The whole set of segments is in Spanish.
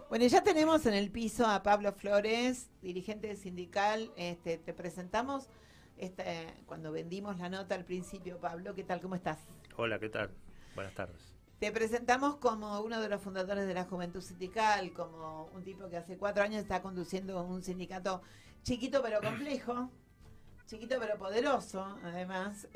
Bueno, ya tenemos en el piso a Pablo Flores, dirigente sindical. Te presentamos cuando vendimos la nota al principio. Pablo, ¿qué tal? ¿Cómo estás? Hola, ¿qué tal? Buenas tardes. Te presentamos como uno de los fundadores de la Juventud Sindical, como un tipo que hace 4 años está conduciendo un sindicato chiquito pero complejo, chiquito pero poderoso, además,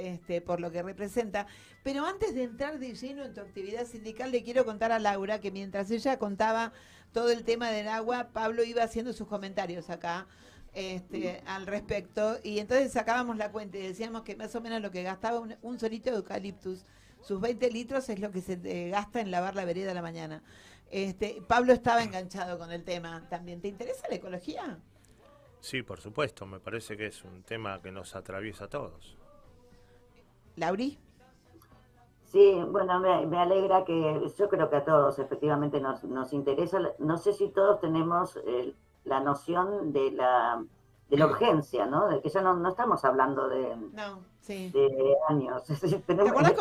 por lo que representa. Pero antes de entrar de lleno en tu actividad sindical, le quiero contar a Laura que mientras ella contaba todo el tema del agua, Pablo iba haciendo sus comentarios acá al respecto, y entonces sacábamos la cuenta y decíamos que más o menos lo que gastaba un solito de eucaliptus, sus 20 litros es lo que se gasta en lavar la vereda a la mañana. Pablo estaba enganchado con el tema también. ¿Te interesa la ecología? Sí, por supuesto, me parece que es un tema que nos atraviesa a todos. ¿Lauri? Sí, bueno, me alegra que yo creo que a todos efectivamente nos interesa. No sé si todos tenemos la noción de la urgencia, ¿no? De que ya no estamos hablando No, sí. de años. ¿Te acuerdas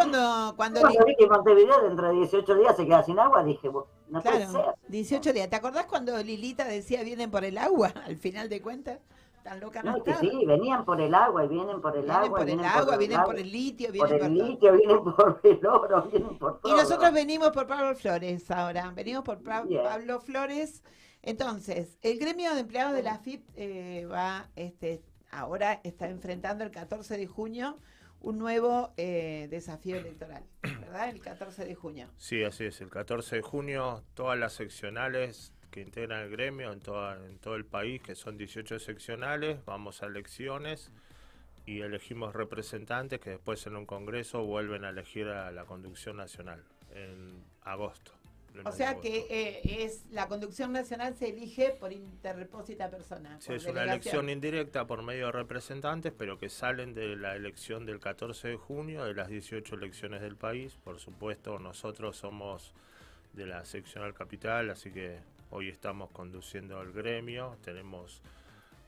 Cuando vi que Montevideo dentro de 18 días se queda sin agua, dije, bueno, no puede claro, ser. 18 días. ¿Te acordás cuando Lilita decía vienen por el agua, al final de cuentas? Tan loca no No, que estaba. sí, venían por el agua y vienen por el Vienen agua, por el agua, vienen por el litio, por vienen por el todo. litio, vienen por el oro, vienen por Y nosotros todo. venimos por Pablo Flores ahora, venimos por Bien. Pablo Flores. Entonces, el gremio de empleados de la AFIP ahora está enfrentando el 14 de junio un nuevo desafío electoral, ¿verdad? El 14 de junio. Sí, así es. El 14 de junio, todas las seccionales que integran el gremio en todo el país, que son 18 seccionales, vamos a elecciones y elegimos representantes que después en un congreso vuelven a elegir a la conducción nacional en agosto. O sea que la conducción nacional se elige por interpósita persona. Sí, es una elección indirecta por medio de representantes, pero que salen de la elección del 14 de junio, de las 18 elecciones del país. Por supuesto, nosotros somos de la seccional capital, así que hoy estamos conduciendo el gremio. Tenemos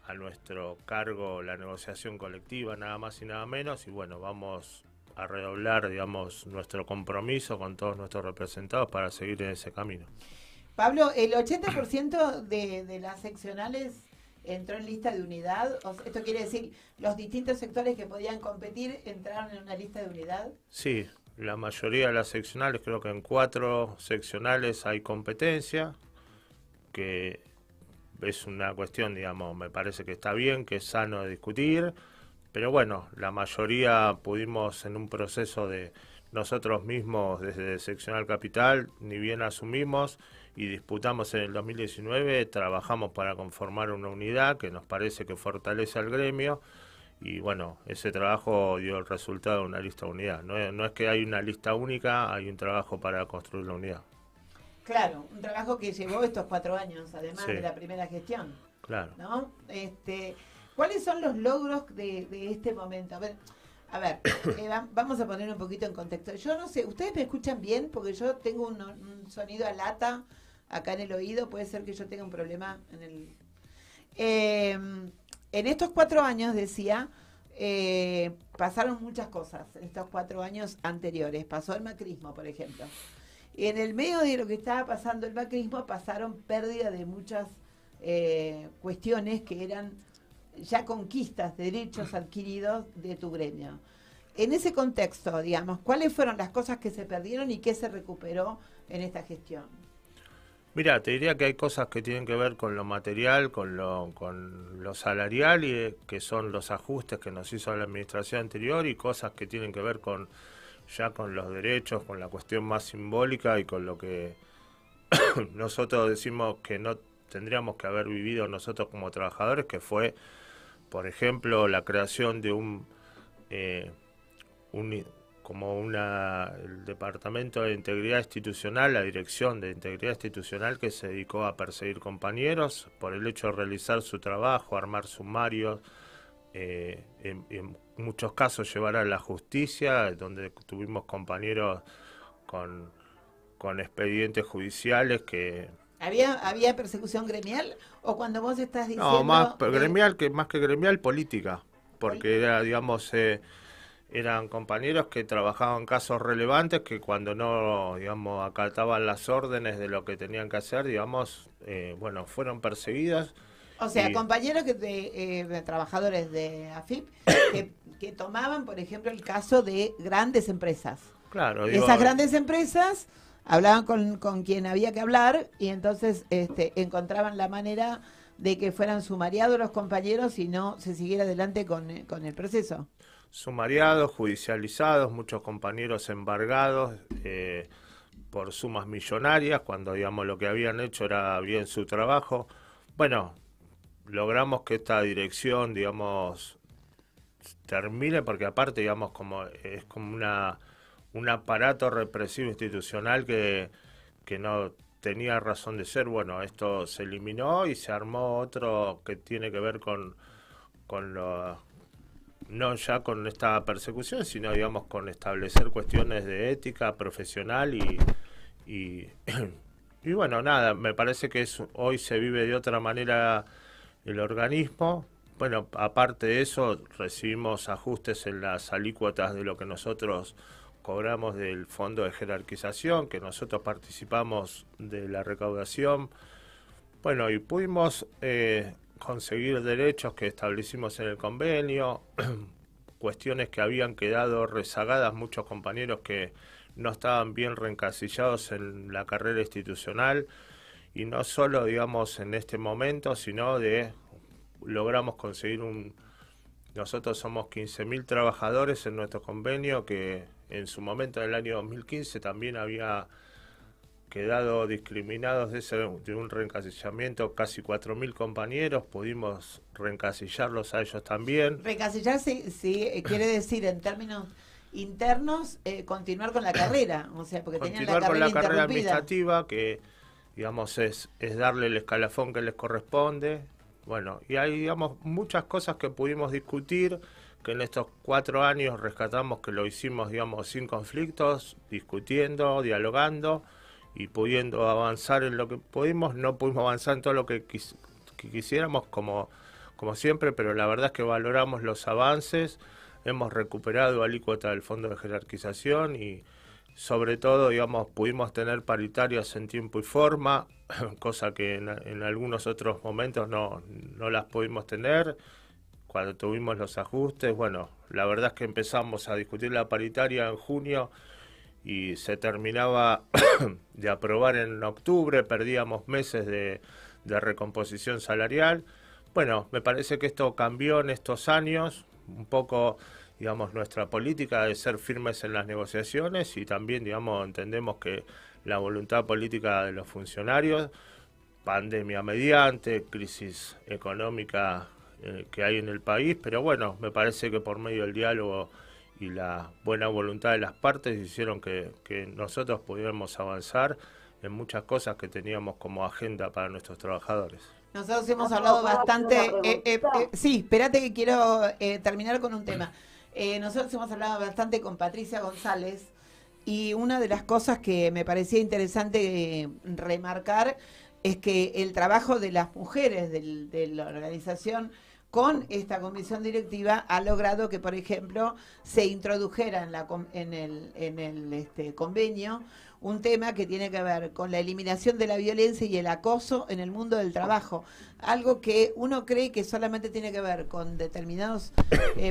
a nuestro cargo la negociación colectiva, nada más y nada menos, y bueno, vamos a redoblar, digamos, nuestro compromiso con todos nuestros representados para seguir en ese camino. Pablo, el 80% de las seccionales entró en lista de unidad. Esto quiere decir, los distintos sectores que podían competir entraron en una lista de unidad. Sí, la mayoría de las seccionales, creo que en 4 seccionales hay competencia, que es una cuestión, digamos, me parece que está bien, que es sano de discutir. Pero bueno, la mayoría pudimos en un proceso de nosotros mismos desde Seccional Capital, ni bien asumimos y disputamos en el 2019, trabajamos para conformar una unidad que nos parece que fortalece al gremio y bueno, ese trabajo dio el resultado de una lista de unidad. No es que hay una lista única, hay un trabajo para construir la unidad. Claro, un trabajo que llevó estos 4 años, además de la primera gestión. Claro. ¿No? ¿Cuáles son los logros de este momento? A ver, vamos a poner un poquito en contexto. Yo no sé, ¿ustedes me escuchan bien? Porque yo tengo un sonido a lata acá en el oído. Puede ser que yo tenga un problema en el... en estos 4 años, decía, pasaron muchas cosas. En estos 4 años anteriores. Pasó el macrismo, por ejemplo. Y en el medio de lo que estaba pasando el macrismo, pasaron pérdida de muchas cuestiones que eran ya conquistas, derechos adquiridos de tu gremio. En ese contexto, digamos, ¿cuáles fueron las cosas que se perdieron y qué se recuperó en esta gestión? Mira, te diría que hay cosas que tienen que ver con lo material, con lo salarial, y que son los ajustes que nos hizo la administración anterior, y cosas que tienen que ver con los derechos, con la cuestión más simbólica y con lo que nosotros decimos que no tendríamos que haber vivido nosotros como trabajadores, que fue, por ejemplo, la creación de el Departamento de Integridad Institucional, la Dirección de Integridad Institucional, que se dedicó a perseguir compañeros por el hecho de realizar su trabajo, armar sumarios, en muchos casos llevar a la justicia, donde tuvimos compañeros con expedientes judiciales que... ¿Había persecución gremial? ¿O cuando vos estás diciendo...? No, más que gremial, política, porque era, digamos, eran compañeros que trabajaban casos relevantes que cuando no, digamos, acataban las órdenes de lo que tenían que hacer, digamos, bueno, fueron perseguidas. O sea, compañeros trabajadores de AFIP que tomaban, por ejemplo, el caso de grandes empresas. Claro, esas grandes empresas hablaban con quien había que hablar y entonces encontraban la manera de que fueran sumariados los compañeros y no se siguiera adelante con el proceso. Sumariados, judicializados, muchos compañeros embargados por sumas millonarias, cuando, digamos, lo que habían hecho era bien su trabajo. Bueno, logramos que esta dirección, digamos, termine, porque aparte, digamos, como es como un aparato represivo institucional que no tenía razón de ser. Bueno, esto se eliminó y se armó otro que tiene que ver con lo, no ya con esta persecución, sino, digamos, con establecer cuestiones de ética profesional y bueno, nada, me parece que hoy se vive de otra manera el organismo. Bueno, aparte de eso, recibimos ajustes en las alícuotas de lo que nosotros cobramos del fondo de jerarquización, que nosotros participamos de la recaudación. Bueno, y pudimos conseguir derechos que establecimos en el convenio, cuestiones que habían quedado rezagadas, muchos compañeros que no estaban bien reencasillados en la carrera institucional, y no solo, digamos, en este momento, sino logramos conseguir nosotros somos 15.000 trabajadores en nuestro convenio, que en su momento, en el año 2015, también había quedado discriminados de un reencasillamiento casi 4.000 compañeros. Pudimos reencasillarlos a ellos también. Reencasillarse quiere decir, en términos internos, continuar con la carrera, o sea, porque tenían la carrera con la carrera interrumpida. Administrativa, que, digamos, es darle el escalafón que les corresponde. Bueno, y hay, digamos, muchas cosas que pudimos discutir, que en estos 4 años rescatamos, que lo hicimos, digamos, sin conflictos, discutiendo, dialogando y pudiendo avanzar en lo que pudimos. No pudimos avanzar en todo lo que quisiéramos, como siempre, pero la verdad es que valoramos los avances. Hemos recuperado alícuota del fondo de jerarquización y, sobre todo, digamos, pudimos tener paritarias en tiempo y forma, cosa que en algunos otros momentos no las pudimos tener. Cuando tuvimos los ajustes, bueno, la verdad es que empezamos a discutir la paritaria en junio y se terminaba de aprobar en octubre, perdíamos meses de recomposición salarial. Bueno, me parece que esto cambió en estos años, un poco, digamos, nuestra política de ser firmes en las negociaciones, y también, digamos, entendemos que la voluntad política de los funcionarios, pandemia mediante, crisis económica que hay en el país, pero bueno, me parece que por medio del diálogo y la buena voluntad de las partes hicieron que nosotros pudiéramos avanzar en muchas cosas que teníamos como agenda para nuestros trabajadores. Nosotros hemos hablado bastante... sí, espérate que quiero terminar con un tema. Nosotros hemos hablado bastante con Patricia González, y una de las cosas que me parecía interesante remarcar es que el trabajo de las mujeres de la organización con esta comisión directiva ha logrado que, por ejemplo, se introdujera en el convenio un tema que tiene que ver con la eliminación de la violencia y el acoso en el mundo del trabajo. Algo que uno cree que solamente tiene que ver con determinados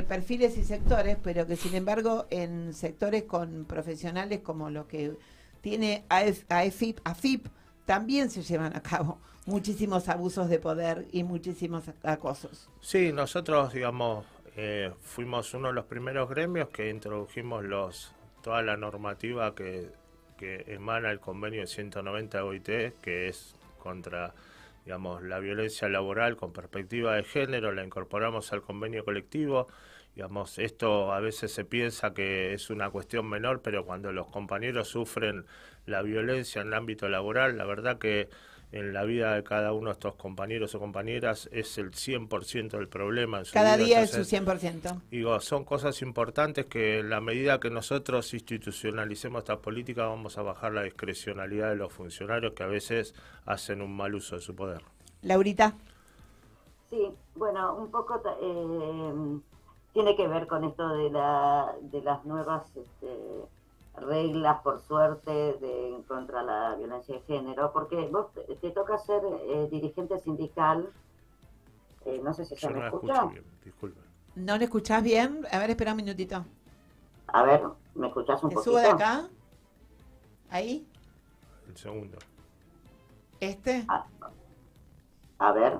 perfiles y sectores, pero que, sin embargo, en sectores con profesionales como lo que tiene AFIP, también se llevan a cabo muchísimos abusos de poder y muchísimos acosos. Sí, nosotros, digamos, fuimos uno de los primeros gremios que introdujimos toda la normativa que emana el convenio 190 de OIT, que es contra, digamos, la violencia laboral con perspectiva de género. La incorporamos al convenio colectivo. Digamos, esto a veces se piensa que es una cuestión menor, pero cuando los compañeros sufren la violencia en el ámbito laboral, la verdad que en la vida de cada uno de estos compañeros o compañeras es el 100% del problema. En su cada vida. Día Entonces, es su 100%. Digo, son cosas importantes que en la medida que nosotros institucionalicemos esta política vamos a bajar la discrecionalidad de los funcionarios, que a veces hacen un mal uso de su poder. Laurita. Sí, bueno, un poco tiene que ver con esto de las nuevas reglas, por suerte, contra la violencia de género, porque vos te toca ser dirigente sindical, no sé si se me escucha. Bien, disculpe. ¿No le escuchás bien? A ver, espera un minutito. A ver, ¿me escuchás un poquito? ¿Te subo de acá? ¿Ahí? El segundo. ¿Este? A ver,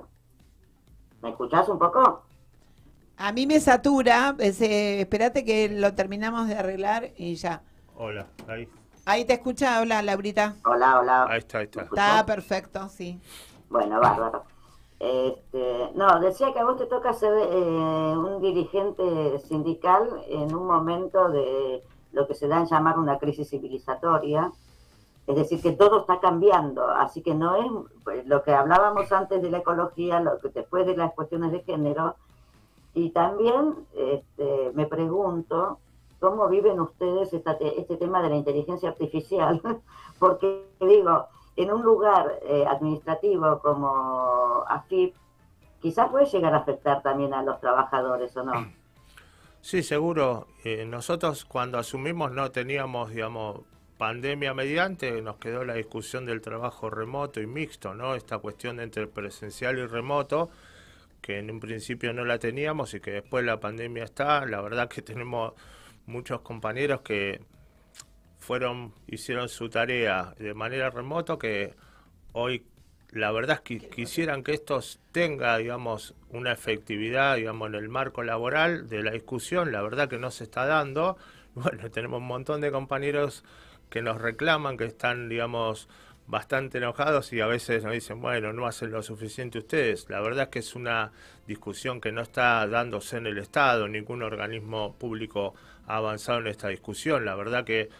¿me escuchás un poco? A mí me satura, espérate que lo terminamos de arreglar y ya. Hola, ahí. Ahí te escucha, hola Laurita. Hola, hola. Ahí está, ahí está. Está perfecto, sí. Bueno, bárbaro. No, decía que a vos te toca ser un dirigente sindical en un momento de lo que se da en llamar una crisis civilizatoria, es decir, que todo está cambiando, así que no es pues, lo que hablábamos antes de la ecología, lo que después de las cuestiones de género, y también me pregunto cómo viven ustedes este tema de la inteligencia artificial, porque digo, en un lugar administrativo como AFIP, quizás puede llegar a afectar también a los trabajadores, ¿o no? Sí, seguro. Nosotros cuando asumimos no teníamos, digamos, pandemia mediante, nos quedó la discusión del trabajo remoto y mixto, ¿no? Esta cuestión entre presencial y remoto, que en un principio no la teníamos y que después la pandemia está. La verdad que tenemos muchos compañeros que hicieron su tarea de manera remoto, que hoy la verdad es que quisieran que esto tenga, digamos, una efectividad, digamos, en el marco laboral de la discusión. La verdad que no se está dando. Bueno, tenemos un montón de compañeros que nos reclaman, que están, digamos, bastante enojados y a veces nos dicen, bueno, no hacen lo suficiente ustedes. La verdad es que es una discusión que no está dándose en el Estado, ningún organismo público ha avanzado en esta discusión. La verdad que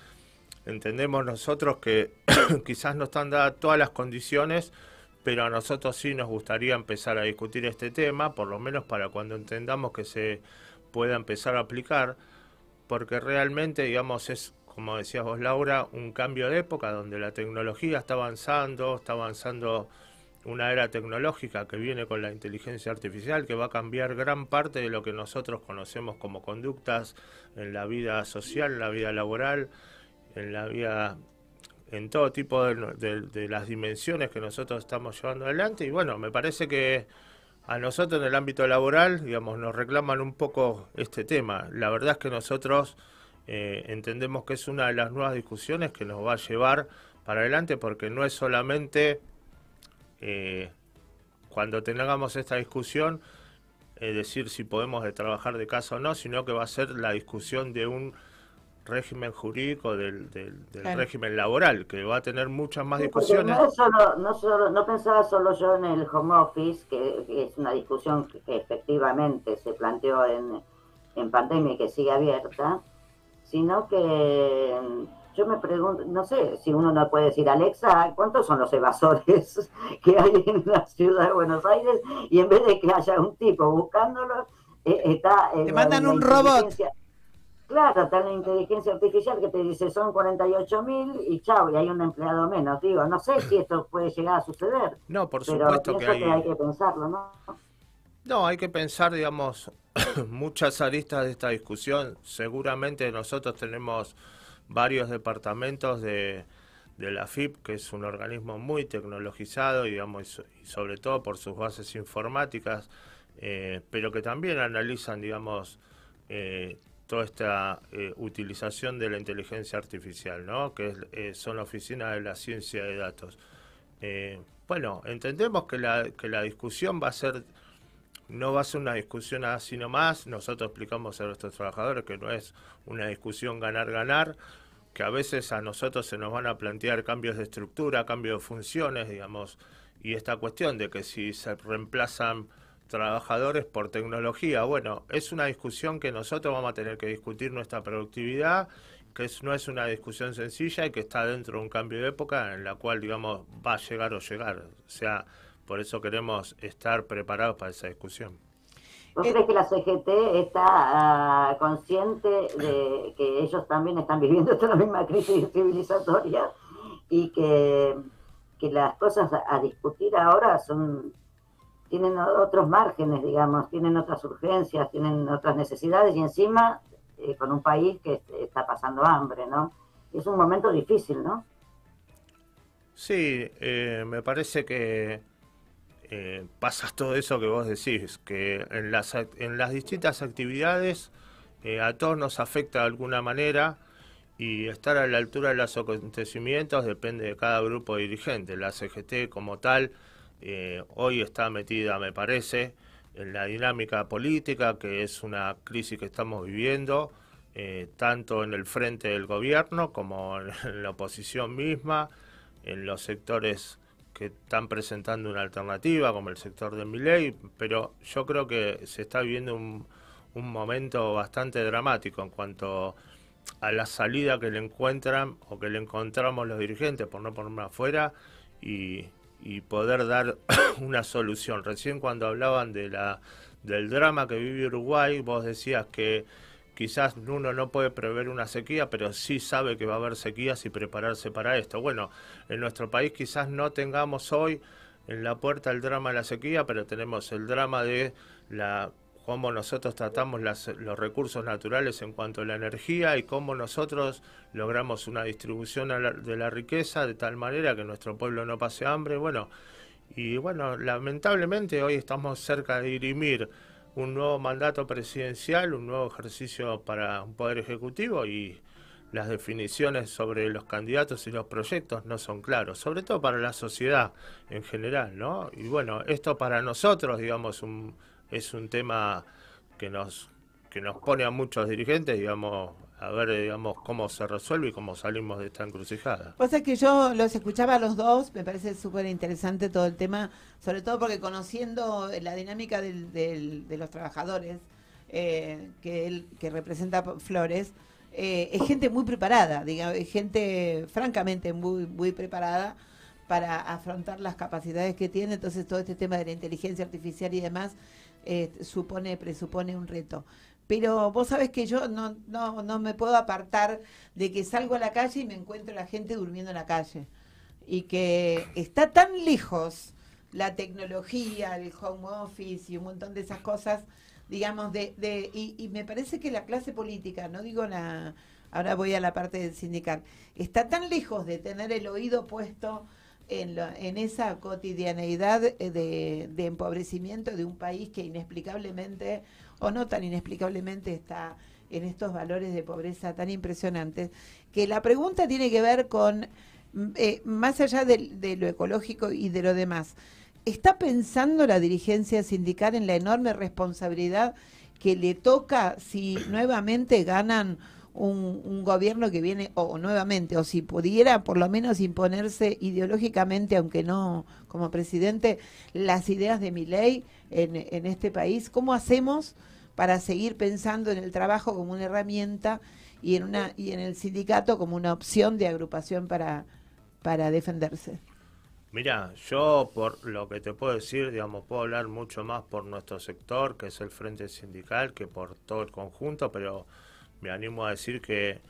entendemos nosotros que quizás no están dadas todas las condiciones, pero a nosotros sí nos gustaría empezar a discutir este tema, por lo menos para cuando entendamos que se pueda empezar a aplicar, porque realmente, digamos, es, como decías vos, Laura, un cambio de época donde la tecnología está avanzando una era tecnológica que viene con la inteligencia artificial, que va a cambiar gran parte de lo que nosotros conocemos como conductas en la vida social, en la vida laboral, en la vida, en todo tipo de las dimensiones que nosotros estamos llevando adelante. Y bueno, me parece que a nosotros en el ámbito laboral, digamos, nos reclaman un poco este tema. La verdad es que nosotros entendemos que es una de las nuevas discusiones que nos va a llevar para adelante, porque no es solamente cuando tengamos esta discusión decir si podemos trabajar de casa o no, sino que va a ser la discusión de un régimen jurídico, del claro, régimen laboral, que va a tener muchas más discusiones. No pensaba solo yo en el home office, que es una discusión que efectivamente se planteó en pandemia y que sigue abierta, sino que yo me pregunto, no sé si uno no puede decir, Alexa, ¿cuántos son los evasores que hay en la ciudad de Buenos Aires? Y en vez de que haya un tipo buscándolo, está... Te mandan un robot. Claro, está la inteligencia artificial que te dice son 48.000 y chao, y hay un empleado menos. Digo, no sé si esto puede llegar a suceder. No, por supuesto que hay que pensarlo, ¿no? No, hay que pensar, digamos, muchas aristas de esta discusión. Seguramente nosotros tenemos varios departamentos de la AFIP, que es un organismo muy tecnologizado, digamos, y sobre todo por sus bases informáticas, pero que también analizan, digamos, toda esta utilización de la inteligencia artificial, ¿no? Que son oficinas de la ciencia de datos. Bueno, entendemos que la discusión no va a ser una discusión así nomás. Nosotros explicamos a nuestros trabajadores que no es una discusión ganar-ganar, que a veces a nosotros se nos van a plantear cambios de estructura, cambios de funciones, digamos, y esta cuestión de que si se reemplazan trabajadores por tecnología, bueno, es una discusión que nosotros vamos a tener que discutir nuestra productividad, que no es una discusión sencilla y que está dentro de un cambio de época en la cual, digamos, va a llegar o llegar. O sea, por eso queremos estar preparados para esa discusión. ¿Vos crees que la CGT está consciente de que ellos también están viviendo esta misma crisis civilizatoria y que las cosas a discutir ahora son tienen otros márgenes, digamos, tienen otras urgencias, tienen otras necesidades y encima con un país que está pasando hambre, ¿no? Es un momento difícil, ¿no? Sí, me parece que pasa todo eso que vos decís, que en las distintas actividades a todos nos afecta de alguna manera y estar a la altura de los acontecimientos depende de cada grupo dirigente. La CGT como tal hoy está metida, me parece, en la dinámica política, que es una crisis que estamos viviendo, tanto en el frente del gobierno como en la oposición misma, en los sectores que están presentando una alternativa, como el sector de Milei, pero yo creo que se está viviendo un momento bastante dramático en cuanto a la salida que le encuentran o que le encontramos los dirigentes, por no ponerme afuera, y poder dar una solución. Recién cuando hablaban del drama que vive Uruguay, vos decías que quizás uno no puede prever una sequía, pero sí sabe que va a haber sequías y prepararse para esto. Bueno, en nuestro país quizás no tengamos hoy en la puerta el drama de la sequía, pero tenemos el drama de cómo nosotros tratamos los recursos naturales en cuanto a la energía y cómo nosotros logramos una distribución de la riqueza de tal manera que nuestro pueblo no pase hambre. Bueno, y bueno, lamentablemente hoy estamos cerca de dirimir un nuevo mandato presidencial, un nuevo ejercicio para un poder ejecutivo y las definiciones sobre los candidatos y los proyectos no son claros, sobre todo para la sociedad en general, ¿no? Y bueno, esto para nosotros, digamos, es un tema que nos pone a muchos dirigentes, digamos, a ver, digamos, cómo se resuelve y cómo salimos de esta encrucijada. O sea que yo los escuchaba a los dos, me parece súper interesante todo el tema, sobre todo porque conociendo la dinámica de los trabajadores que representa Flores, es gente muy preparada, digamos, es gente francamente muy preparada para afrontar las capacidades que tiene, entonces todo este tema de la inteligencia artificial y demás presupone un reto. Pero vos sabés que yo no me puedo apartar de que salgo a la calle y me encuentro la gente durmiendo en la calle. Y que está tan lejos la tecnología, el home office y un montón de esas cosas, digamos, y me parece que la clase política, no digo ahora voy a la parte del sindical, está tan lejos de tener el oído puesto en esa cotidianeidad de empobrecimiento de un país que inexplicablemente o no tan inexplicablemente está en estos valores de pobreza tan impresionantes, que la pregunta tiene que ver con, más allá de lo ecológico y de lo demás, ¿está pensando la dirigencia sindical en la enorme responsabilidad que le toca si nuevamente ganan un gobierno que viene, o nuevamente, o si pudiera por lo menos imponerse ideológicamente, aunque no como presidente, las ideas de Milei en este país? ¿Cómo hacemos para seguir pensando en el trabajo como una herramienta y en el sindicato como una opción de agrupación para defenderse? Mira, yo por lo que te puedo decir, digamos, puedo hablar mucho más por nuestro sector, que es el Frente Sindical, que por todo el conjunto, pero me animo a decir que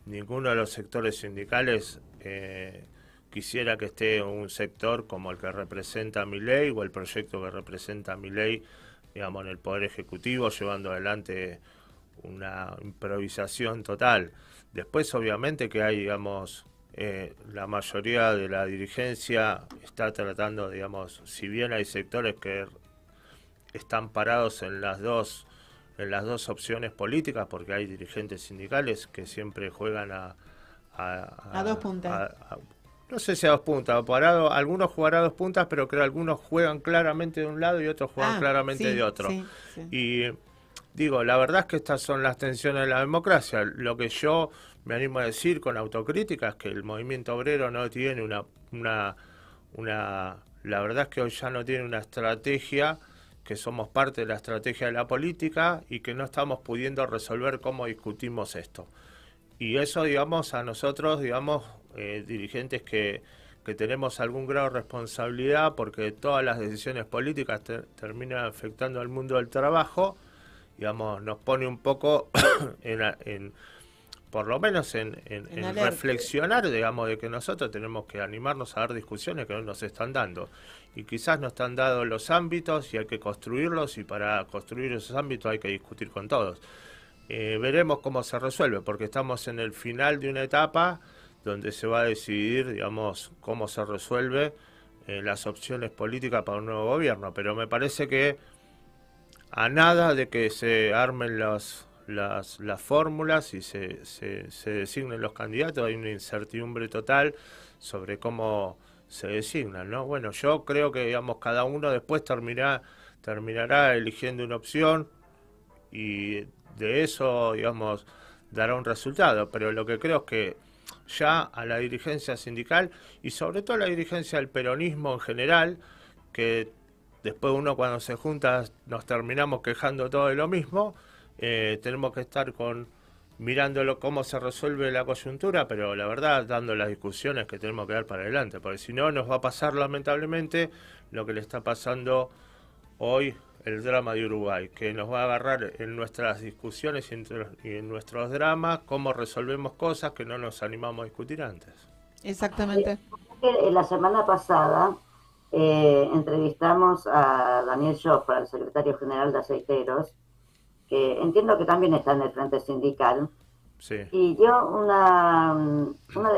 ninguno de los sectores sindicales quisiera que esté un sector como el que representa a Milei o el proyecto que representa a Milei, digamos, en el Poder Ejecutivo, llevando adelante una improvisación total. Después, obviamente, que hay, digamos, la mayoría de la dirigencia está tratando, digamos, si bien hay sectores que están parados en las dos opciones políticas, porque hay dirigentes sindicales que siempre juegan a dos puntas. No sé si a dos puntas, parado, algunos jugarán a dos puntas, pero creo que algunos juegan claramente de un lado y otros juegan claramente de otro. Sí. Y digo, la verdad es que estas son las tensiones de la democracia. Lo que yo me animo a decir con autocrítica es que el movimiento obrero no tiene la verdad es que hoy ya no tiene una estrategia, que somos parte de la estrategia de la política y que no estamos pudiendo resolver cómo discutimos esto. Y eso, digamos, a nosotros, digamos, dirigentes que tenemos algún grado de responsabilidad porque todas las decisiones políticas terminan afectando al mundo del trabajo, digamos, nos pone un poco por lo menos en alerta. reflexionar, digamos, de que nosotros tenemos que animarnos a dar discusiones que no nos están dando. Y quizás no están dados los ámbitos y hay que construirlos, y para construir esos ámbitos hay que discutir con todos. Veremos cómo se resuelve, porque estamos en el final de una etapa donde se va a decidir, digamos, cómo se resuelve las opciones políticas para un nuevo gobierno. Pero me parece que a nada de que se armen las fórmulas y se designen los candidatos, hay una incertidumbre total sobre cómo se designan, ¿no? Bueno, yo creo que, digamos, cada uno después terminará eligiendo una opción y de eso, digamos, dará un resultado. Pero lo que creo es que ya a la dirigencia sindical y sobre todo a la dirigencia del peronismo en general, que después uno cuando se junta nos terminamos quejando todo de lo mismo, tenemos que estar mirándolo cómo se resuelve la coyuntura, pero la verdad dando las discusiones que tenemos que dar para adelante, porque si no nos va a pasar lamentablemente lo que le está pasando hoy, el drama de Uruguay, que nos va a agarrar en nuestras discusiones y en nuestros dramas, cómo resolvemos cosas que no nos animamos a discutir antes. Exactamente. La semana pasada entrevistamos a Daniel Joffre, el secretario general de Aceiteros, que entiendo que también está en el frente sindical, sí, y dio una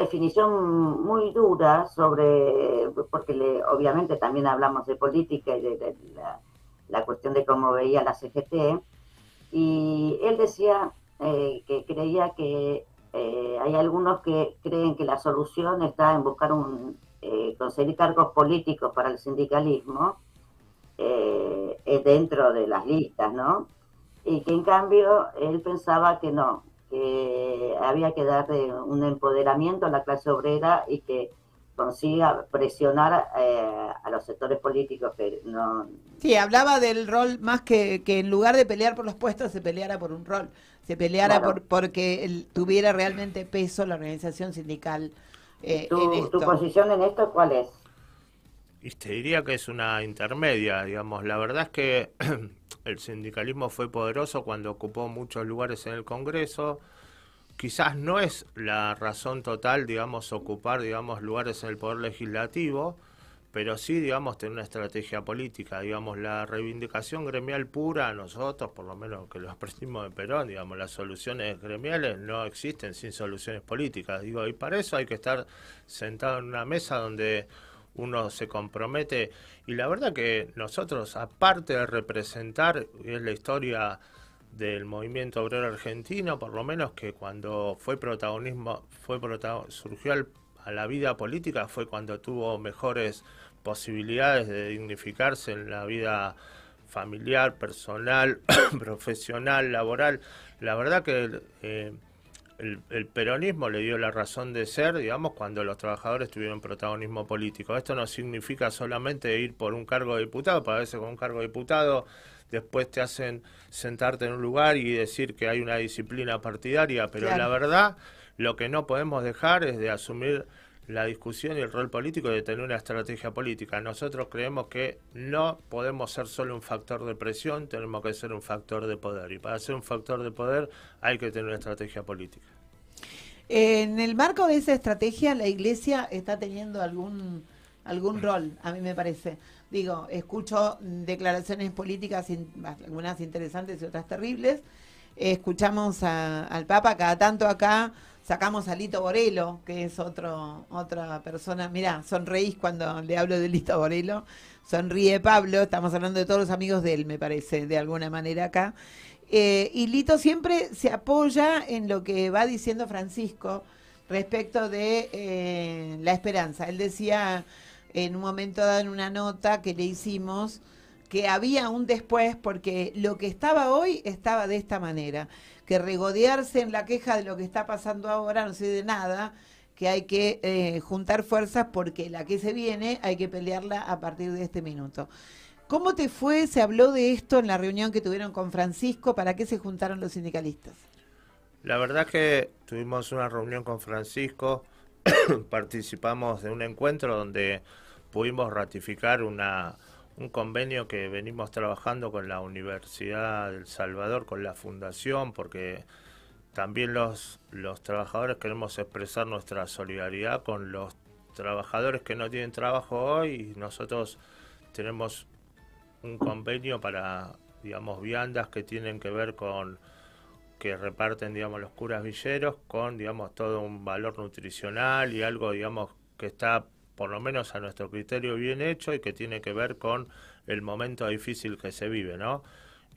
definición muy dura sobre, porque obviamente también hablamos de política y de la cuestión de cómo veía la CGT, y él decía que creía que hay algunos que creen que la solución está en buscar conseguir cargos políticos para el sindicalismo dentro de las listas, ¿no? Y que en cambio él pensaba que no, que había que darle un empoderamiento a la clase obrera y que consiga presionar a los sectores políticos que no... Sí, hablaba del rol más que en lugar de pelear por los puestos se peleara por un rol, se peleara Claro. porque tuviera realmente peso la organización sindical en esto. ¿Tu posición en esto cuál es? y te diría que es una intermedia, digamos. La verdad es que el sindicalismo fue poderoso cuando ocupó muchos lugares en el Congreso. Quizás no es la razón total, digamos, ocupar, digamos, lugares en el Poder Legislativo, pero sí, digamos, tener una estrategia política. Digamos, la reivindicación gremial pura, nosotros, por lo menos que lo aprendimos de Perón, digamos, las soluciones gremiales no existen sin soluciones políticas. Digo, y para eso hay que estar sentado en una mesa donde uno se compromete. Y la verdad que nosotros, aparte de representar, es la historia del movimiento obrero argentino, por lo menos que cuando surgió a la vida política fue cuando tuvo mejores posibilidades de dignificarse en la vida familiar, personal, profesional, laboral. La verdad que el peronismo le dio la razón de ser, digamos, cuando los trabajadores tuvieron protagonismo político. Esto no significa solamente ir por un cargo de diputado, porque a veces con un cargo de diputado después te hacen sentarte en un lugar y decir que hay una disciplina partidaria, pero Claro. la verdad, lo que no podemos dejar es de asumir la discusión y el rol político y de tener una estrategia política. Nosotros creemos que no podemos ser solo un factor de presión, tenemos que ser un factor de poder. Y para ser un factor de poder hay que tener una estrategia política. En el marco de esa estrategia, la Iglesia está teniendo algún rol, a mí me parece. Digo, escucho declaraciones políticas, algunas interesantes y otras terribles. Escuchamos al Papa, cada tanto acá sacamos a Lito Borello, que es otra persona. Mirá, sonreís cuando le hablo de Lito Borello. Sonríe Pablo, estamos hablando de todos los amigos de él, me parece, de alguna manera acá. Y Lito siempre se apoya en lo que va diciendo Francisco respecto de la esperanza. Él decía en un momento dado en una nota que le hicimos que había un después porque lo que estaba hoy estaba de esta manera, que regodearse en la queja de lo que está pasando ahora no sirve de nada, que hay que juntar fuerzas porque la que se viene hay que pelearla a partir de este minuto. ¿Cómo te fue? ¿Se habló de esto en la reunión que tuvieron con Francisco? ¿Para qué se juntaron los sindicalistas? La verdad que tuvimos una reunión con Francisco, participamos de un encuentro donde pudimos ratificar un convenio que venimos trabajando con la Universidad del Salvador, con la fundación, porque también los trabajadores queremos expresar nuestra solidaridad con los trabajadores que no tienen trabajo hoy, y nosotros tenemos un convenio para, digamos, viandas que tienen que ver con que reparten, digamos, los curas villeros, con, digamos, todo un valor nutricional y algo, digamos, que está por lo menos a nuestro criterio bien hecho y que tiene que ver con el momento difícil que se vive, ¿no?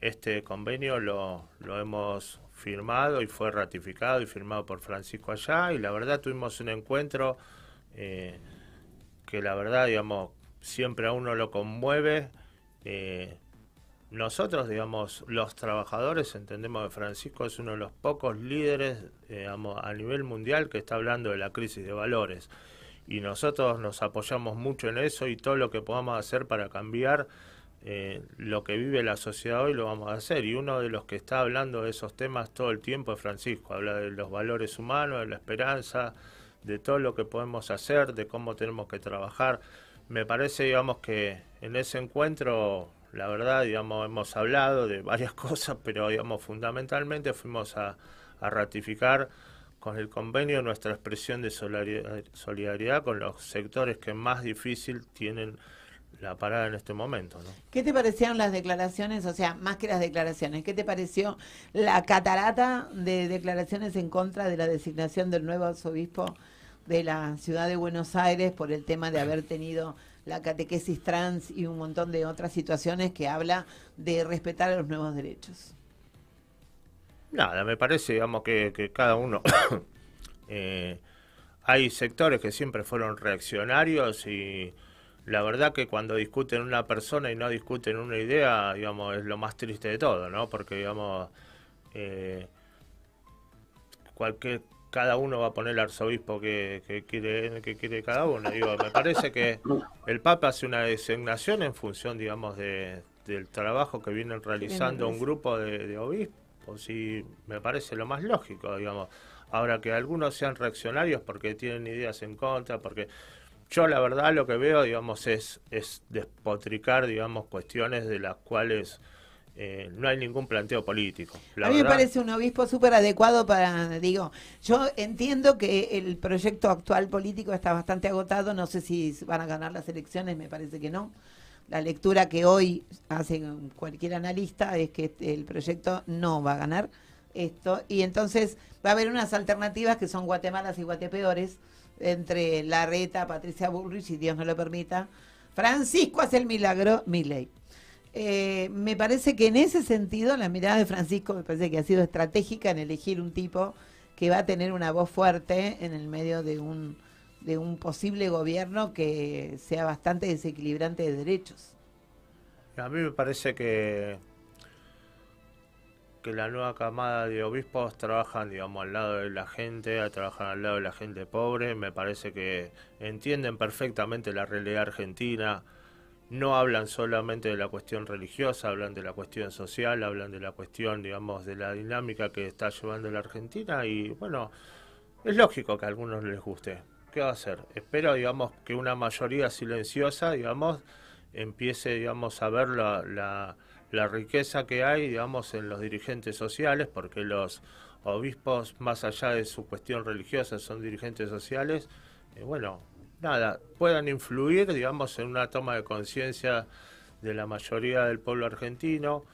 Este convenio lo hemos firmado y fue ratificado y firmado por Francisco allá, y la verdad tuvimos un encuentro que la verdad, digamos, siempre a uno lo conmueve. Nosotros, digamos, los trabajadores, entendemos que Francisco es uno de los pocos líderes, digamos, a nivel mundial que está hablando de la crisis de valores. Y nosotros nos apoyamos mucho en eso, y todo lo que podamos hacer para cambiar lo que vive la sociedad hoy lo vamos a hacer. Y uno de los que está hablando de esos temas todo el tiempo es Francisco. Habla de los valores humanos, de la esperanza, de todo lo que podemos hacer, de cómo tenemos que trabajar. Me parece, digamos, que en ese encuentro, la verdad, digamos, hemos hablado de varias cosas, pero, digamos, fundamentalmente fuimos a ratificar con el convenio nuestra expresión de solidaridad con los sectores que más difícil tienen la parada en este momento, ¿no? ¿Qué te parecieron las declaraciones? O sea, más que las declaraciones, ¿qué te pareció la catarata de declaraciones en contra de la designación del nuevo arzobispo de la ciudad de Buenos Aires por el tema de haber tenido la catequesis trans y un montón de otras situaciones que habla de respetar los nuevos derechos? Nada, me parece, digamos, que cada uno... hay sectores que siempre fueron reaccionarios, y la verdad que cuando discuten una persona y no discuten una idea, digamos, es lo más triste de todo, ¿no? Porque, digamos, cada uno va a poner el arzobispo que quiere cada uno. Digo, me parece que el Papa hace una designación en función, digamos, del trabajo que vienen realizando un grupo de obispos, y me parece lo más lógico, digamos. Ahora, que algunos sean reaccionarios porque tienen ideas en contra, porque yo la verdad lo que veo, digamos, es despotricar, digamos, cuestiones de las cuales no hay ningún planteo político. A mí me parece un obispo súper adecuado para, digo, yo entiendo que el proyecto actual político está bastante agotado, no sé si van a ganar las elecciones, me parece que no. La lectura que hoy hace cualquier analista es que el proyecto no va a ganar esto, y entonces va a haber unas alternativas que son guatemalas y guatepeores, entre Larreta, Patricia Bullrich, si Dios no lo permita, Francisco hace el milagro, Milei. Me parece que en ese sentido la mirada de Francisco me parece que ha sido estratégica en elegir un tipo que va a tener una voz fuerte en el medio de un posible gobierno que sea bastante desequilibrante de derechos. A mí me parece que la nueva camada de obispos trabajan, digamos, al lado de la gente, trabajan al lado de la gente pobre. Me parece que entienden perfectamente la realidad argentina. No hablan solamente de la cuestión religiosa, hablan de la cuestión social, hablan de la cuestión, digamos, de la dinámica que está llevando la Argentina, y bueno, es lógico que a algunos les guste. ¿Qué va a hacer? Espero, digamos, que una mayoría silenciosa, digamos, empiece, digamos, a ver la riqueza que hay, digamos, en los dirigentes sociales, porque los obispos, más allá de su cuestión religiosa, son dirigentes sociales. Bueno, nada, puedan influir, digamos, en una toma de conciencia de la mayoría del pueblo argentino.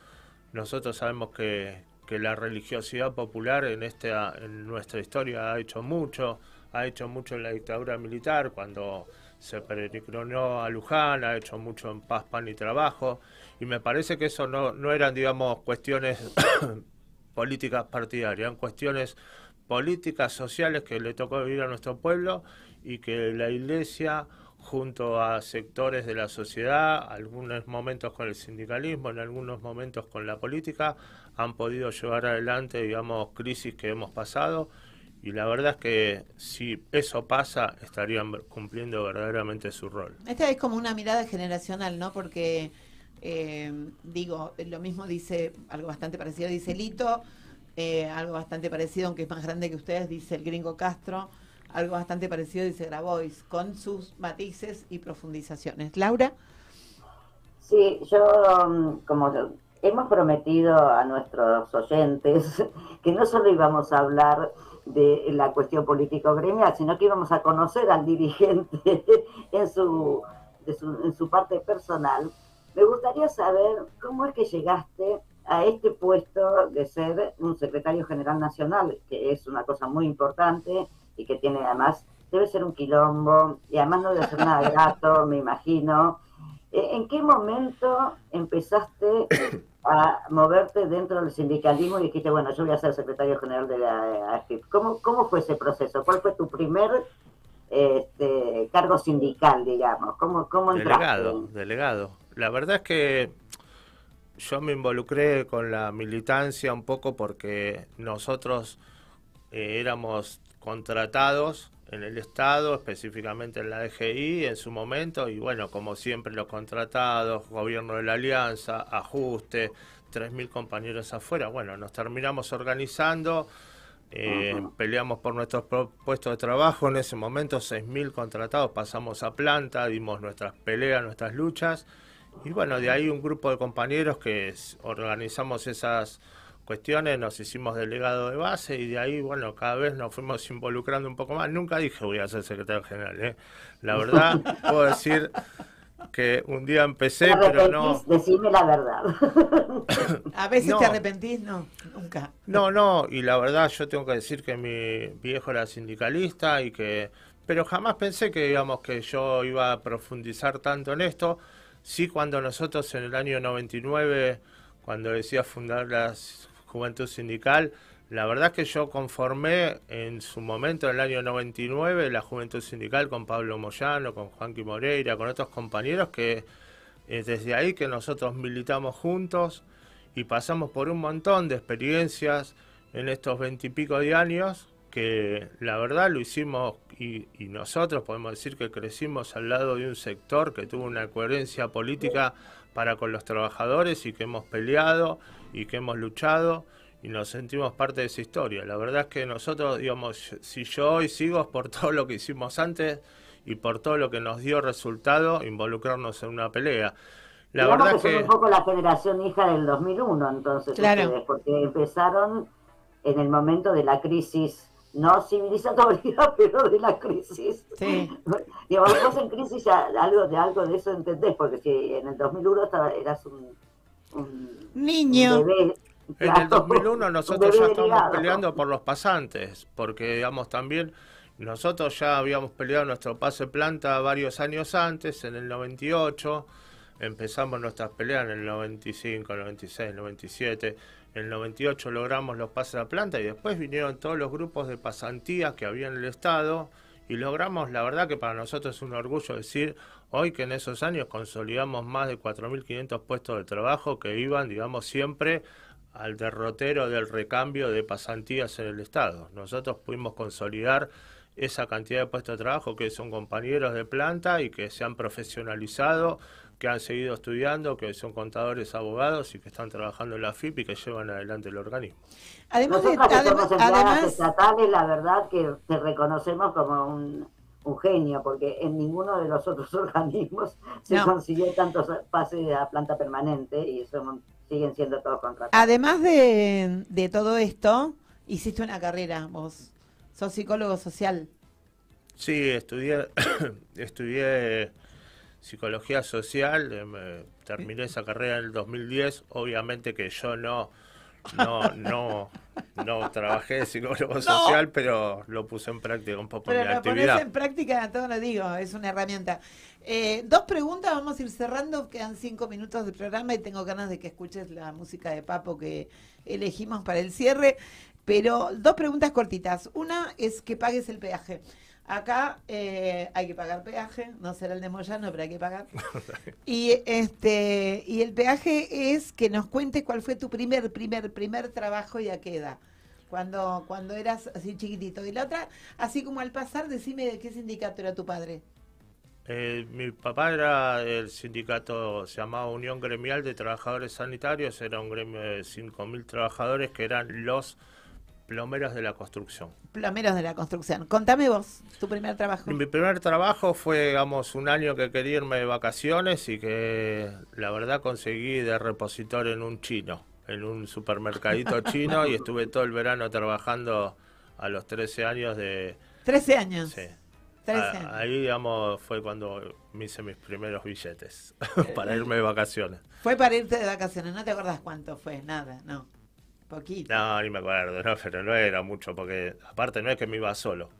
Nosotros sabemos que la religiosidad popular en nuestra historia ha hecho mucho en la dictadura militar, cuando se peregrinó a Luján, ha hecho mucho en Paz, Pan y Trabajo, y me parece que eso no eran, digamos, cuestiones políticas partidarias, eran cuestiones políticas, sociales que le tocó vivir a nuestro pueblo, y que la Iglesia, junto a sectores de la sociedad, algunos momentos con el sindicalismo, en algunos momentos con la política, han podido llevar adelante, digamos, crisis que hemos pasado. Y la verdad es que si eso pasa, estarían cumpliendo verdaderamente su rol. Esta es como una mirada generacional, ¿no? Porque, digo, lo mismo dice, algo bastante parecido dice Lito, algo bastante parecido, aunque es más grande que ustedes, dice el gringo Castro, algo bastante parecido dice Grabois, con sus matices y profundizaciones. Laura. Sí, yo como hemos prometido a nuestros oyentes que no solo íbamos a hablar de la cuestión político-gremial, sino que íbamos a conocer al dirigente en su parte personal. Me gustaría saber cómo es que llegaste a este puesto de ser un secretario general nacional, que es una cosa muy importante y que tiene además, debe ser un quilombo y además no debe ser nada grato, me imagino. ¿En qué momento empezaste a moverte dentro del sindicalismo y dijiste, bueno, yo voy a ser secretario general de la AFIP? ¿Cómo fue ese proceso? ¿Cuál fue tu primer cargo sindical, digamos? ¿Cómo entraste? Delegado. La verdad es que yo me involucré con la militancia un poco porque nosotros éramos contratados en el Estado, específicamente en la DGI en su momento, y bueno, como siempre los contratados, gobierno de la Alianza, ajuste, 3.000 compañeros afuera, bueno, nos terminamos organizando, peleamos por nuestros puestos de trabajo, en ese momento 6.000 contratados, pasamos a planta, dimos nuestras peleas, nuestras luchas, y bueno, de ahí un grupo de compañeros que organizamos esas cuestiones, nos hicimos delegado de base y de ahí, bueno, cada vez nos fuimos involucrando un poco más. Nunca dije voy a ser secretario general, ¿eh? La verdad, puedo decir que un día empecé, pero no... Decime la verdad. A veces no. te arrepentís, no, nunca. No, y la verdad yo tengo que decir que mi viejo era sindicalista y que... Pero jamás pensé que, digamos, que yo iba a profundizar tanto en esto. Sí, cuando nosotros en el año 99, cuando decía fundar la Juventud Sindical, la verdad es que yo conformé en su momento, en el año 99, la Juventud Sindical con Pablo Moyano, con Juanqui Moreira, con otros compañeros que desde ahí que nosotros militamos juntos y pasamos por un montón de experiencias en estos 20 y pico de años, que la verdad lo hicimos y nosotros podemos decir que crecimos al lado de un sector que tuvo una coherencia política para con los trabajadores y que hemos peleado y que hemos luchado y nos sentimos parte de esa historia. La verdad es que nosotros, digamos, si yo hoy sigo es por todo lo que hicimos antes y por todo lo que nos dio resultado involucrarnos en una pelea. La Digamos verdad que es son un poco la generación hija del 2001, entonces, claro, ustedes, porque empezaron en el momento de la crisis, no civilizatoria, pero de la crisis. sí. Digamos, vos en crisis ya algo de eso entendés, porque si en el 2001 eras un Niño. bebé. En el 2001 nosotros ya estábamos peleando por los pasantes, porque digamos también nosotros ya habíamos peleado nuestro pase planta varios años antes, en el 98, empezamos nuestras peleas en el 95, 96, 97, en el 98 logramos los pases a planta y después vinieron todos los grupos de pasantías que había en el Estado y logramos, la verdad que para nosotros es un orgullo decir hoy que en esos años consolidamos más de 4.500 puestos de trabajo que iban, digamos, siempre al derrotero del recambio de pasantías en el Estado. Nosotros pudimos consolidar esa cantidad de puestos de trabajo que son compañeros de planta y que se han profesionalizado, que han seguido estudiando, que son contadores, abogados y que están trabajando en la FIP y que llevan adelante el organismo. Además, estatales, la verdad que te reconocemos como un genio, porque en ninguno de los otros organismos se consiguió tantos pases a planta permanente y siguen siendo todos contratados. Además de todo esto, hiciste una carrera, vos sos psicólogo social. Sí, estudié psicología social, terminé esa carrera en el 2010, obviamente que yo no trabajé de psicólogo social, pero lo puse en práctica un poco en mi actividad. Pero lo pones en práctica, todo lo digo, es una herramienta. 2 preguntas, vamos a ir cerrando, quedan 5 minutos de programa y tengo ganas de que escuches la música de Papo que elegimos para el cierre, pero 2 preguntas cortitas. Una es que pagues el peaje. Acá hay que pagar peaje, no será el de Moyano, pero hay que pagar. Y el peaje es que nos cuentes cuál fue tu primer trabajo y a qué edad, cuando eras así chiquitito. Y la otra, así como al pasar, decime de qué sindicato era tu padre. Mi papá era del sindicato, se llamaba Unión Gremial de Trabajadores Sanitarios, era un gremio de 5.000 trabajadores que eran los Plomeros de la construcción. Plomeros de la construcción. Contame vos, tu primer trabajo. Mi primer trabajo fue, digamos, un año que quería irme de vacaciones y que la verdad conseguí de repositor en un chino, en un supermercadito chino, y estuve todo el verano trabajando a los 13 años de... 13 años. Sí. 13 años. Ahí, digamos, fue cuando me hice mis primeros billetes para irme de vacaciones. Fue para irte de vacaciones, ¿no te acordás cuánto fue? Nada, no. Poquito. No, ni me acuerdo, no, pero no era mucho, porque aparte no es que me iba solo,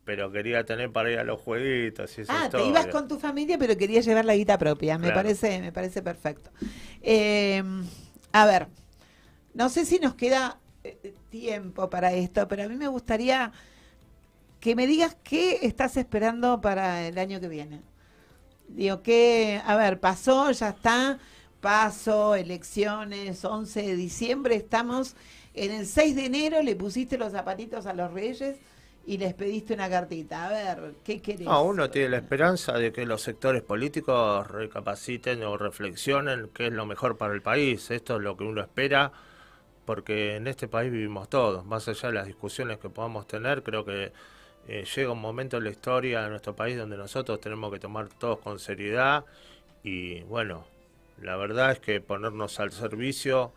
pero quería tener para ir a los jueguitos y esa te ibas con tu familia, pero querías llevar la guita propia. Me Claro. parece perfecto. A ver, no sé si nos queda tiempo para esto, pero a mí me gustaría que me digas qué estás esperando para el año que viene. Digo, a ver, pasó, ya está, paso, elecciones, 11 de diciembre, estamos en el 6 de enero, le pusiste los zapatitos a los reyes y les pediste una cartita. A ver, ¿qué querés? No, uno tiene la esperanza de que los sectores políticos recapaciten o reflexionen qué es lo mejor para el país. Esto es lo que uno espera, porque en este país vivimos todos. Más allá de las discusiones que podamos tener, creo que llega un momento en la historia de nuestro país donde nosotros tenemos que tomar todos con seriedad y, bueno, la verdad es que ponernos al servicio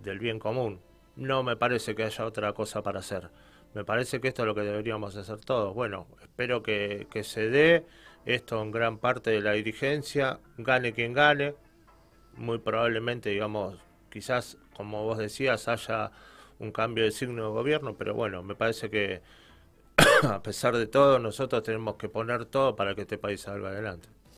del bien común. No me parece que haya otra cosa para hacer. Me parece que esto es lo que deberíamos hacer todos. Bueno, espero que se dé esto en gran parte de la dirigencia, gane quien gane. Muy probablemente, digamos, quizás, como vos decías, haya un cambio de signo de gobierno, pero bueno, me parece que a pesar de todo, nosotros tenemos que poner todo para que este país salga adelante.